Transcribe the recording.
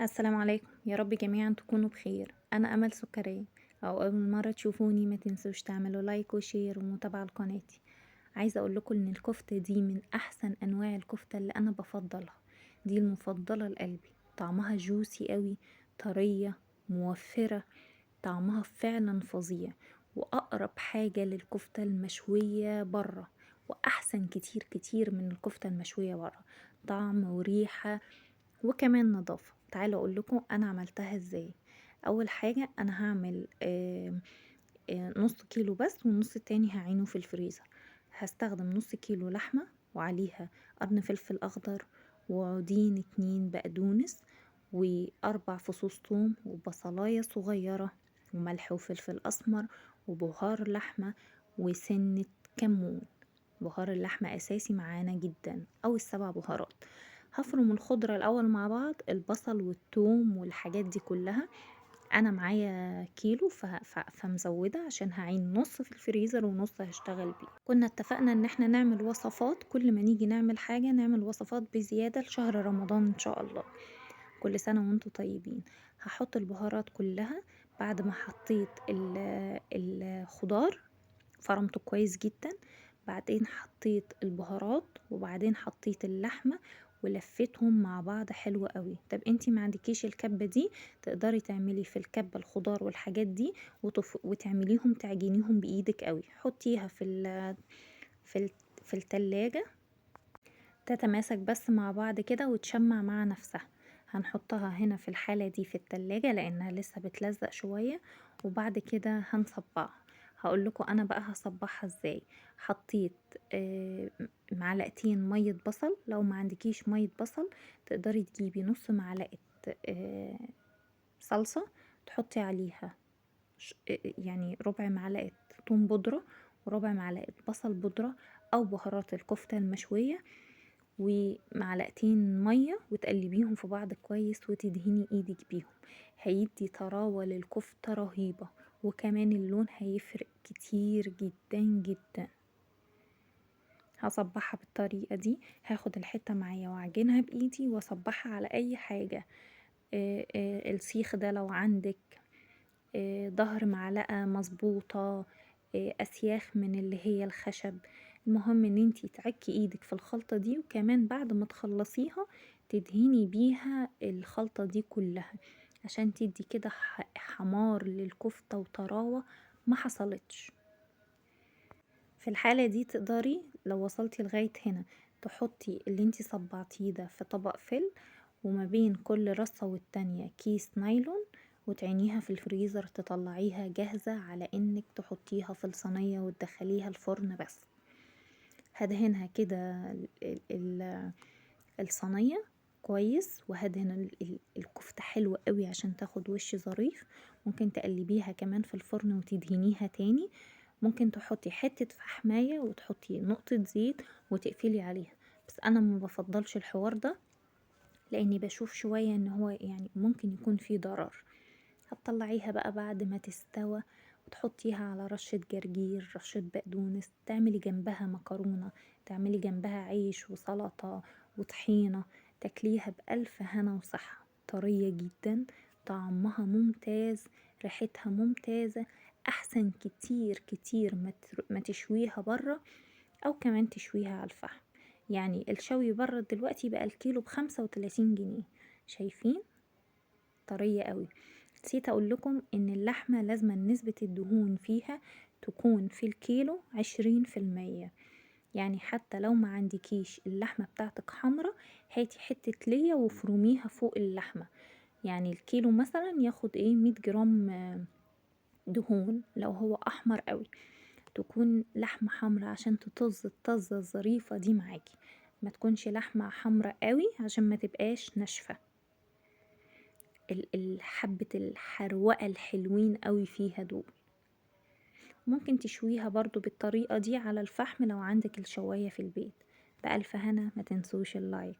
السلام عليكم، يا رب جميعا تكونوا بخير. انا امل سكرية. او اول مرة تشوفوني ما تنسوش تعملوا لايك وشير ومتابعة لقناتي. عايزة اقول لكم ان الكفتة دي من احسن انواع الكفتة اللي انا بفضلها. دي المفضلة لقلبي، طعمها جوسي قوي، طرية، موفرة، طعمها فعلا فظيع، واقرب حاجة للكفتة المشوية برا، واحسن كتير كتير من الكفتة المشوية برا، طعم وريحة وكمان نظافة. تعالوا اقول لكم انا عملتها ازاي. اول حاجة انا هعمل نص كيلو بس، والنص التاني هعينه في الفريزر. هستخدم نص كيلو لحمة وعليها قرن فلفل اخضر، وعودين 2 بقدونس، واربع فصوص ثوم، وبصلاية صغيرة، وملح وفلفل اسمر، وبهار لحمة، وسنة كمون. بهار اللحمة أساسي معانا جدا، أو السبع بهارات. هفرم الخضرة الأول مع بعض، البصل والثوم والحاجات دي كلها. أنا معايا كيلو فمزودة عشان هعين نص في الفريزر ونص هشتغل بيه. كنا اتفقنا ان احنا نعمل وصفات، كل ما نيجي نعمل حاجة نعمل وصفات بزيادة لشهر رمضان ان شاء الله. كل سنة وانتم طيبين. هحط البهارات كلها بعد ما حطيت الخضار، فرمته كويس جدا. بعدين حطيت البهارات، وبعدين حطيت اللحمة، ولفتهم مع بعض حلو قوي. طب انتي ما عندكيش الكبة دي، تقدري تعملي في الكبة الخضار والحاجات دي وتعمليهم تعجنيهم بايدك قوي. حطيها في ال... في التلاجة تتماسك بس مع بعض كده وتشمع مع نفسها. هنحطها هنا في الحالة دي في التلاجة لأنها لسه بتلزق شوية، وبعد كده هنصبعها. هقول لكم انا بقى هصبعها ازاي. حطيت معلقتين مية بصل. لو ما عندكيش مية بصل تقدري تجيبي نص معلقة آه، صلصة، تحطي عليها يعني ربع معلقة توم بودرة، وربع معلقة بصل بودرة، او بهارات الكفتة المشوية، ومعلقتين مية، وتقلبيهم في بعض كويس وتدهني ايدك بيهم. هيدي طراوة للكفتة رهيبة، وكمان اللون هيفرق كتير جدا جدا. هصبحها بالطريقة دي. هاخد الحتة معايا واعجنها بايدي واصبحها على اي حاجة. السيخ ده لو عندك، ظهر معلقة مظبوطة، اسياخ من اللي هي الخشب. المهم ان انتي تعكي ايدك في الخلطة دي، وكمان بعد ما تخلصيها تدهني بيها الخلطة دي كلها، عشان تدي كده حمار للكفتة وطراوة ما حصلتش. في الحالة دي تقدري لو وصلتي لغاية هنا تحطي اللي انتي صبعتيه ده في طبق فل، وما بين كل رصة والتانية كيس نايلون، وتعينيها في الفريزر، تطلعيها جاهزة على انك تحطيها في الصينية وتدخليها الفرن. بس هدهنها كده الصينية كويس، وهدهن الكفتة حلوة قوي عشان تاخد وش ظريف. ممكن تقلبيها كمان في الفرن وتدهنيها تاني. ممكن تحطي حتة فحماية وتحطي نقطة زيت وتقفلي عليها، بس انا ما بفضلش الحوار ده لاني بشوف شوية ان هو يعني ممكن يكون فيه ضرر. هتطلعيها بقى بعد ما تستوى، وتحطيها على رشة جرجير، رشة بقدونس، تعملي جنبها مكرونة، تعملي جنبها عيش وسلطة وطحينة، تاكليها بألف هنا وصحة. طرية جدا، طعمها ممتاز، ريحتها ممتازة، احسن كتير كتير ما تشويها برا، او كمان تشويها على الفحم. يعني الشوي برا دلوقتي بقى الكيلو ب35 جنيه. شايفين؟ طرية قوي. نسيت اقول لكم ان اللحمة لازم نسبة الدهون فيها تكون في الكيلو 20%. يعني حتى لو ما عندكيش اللحمة بتاعتك حمرة، هاتي حتة ليا وفرميها فوق اللحمة. يعني الكيلو مثلا ياخد 100 جرام دهون. لو هو احمر قوي تكون لحمة حمرا عشان تطز الطزة الظريفة دي معاكي، ما تكونش لحمة حمرا قوي عشان ما تبقاش ناشفة. الحبة الحروقة الحلوين قوي فيها دول. ممكن تشويها برضو بالطريقة دي على الفحم لو عندك الشواية في البيت. بألف هنا، ما تنسوش اللايك.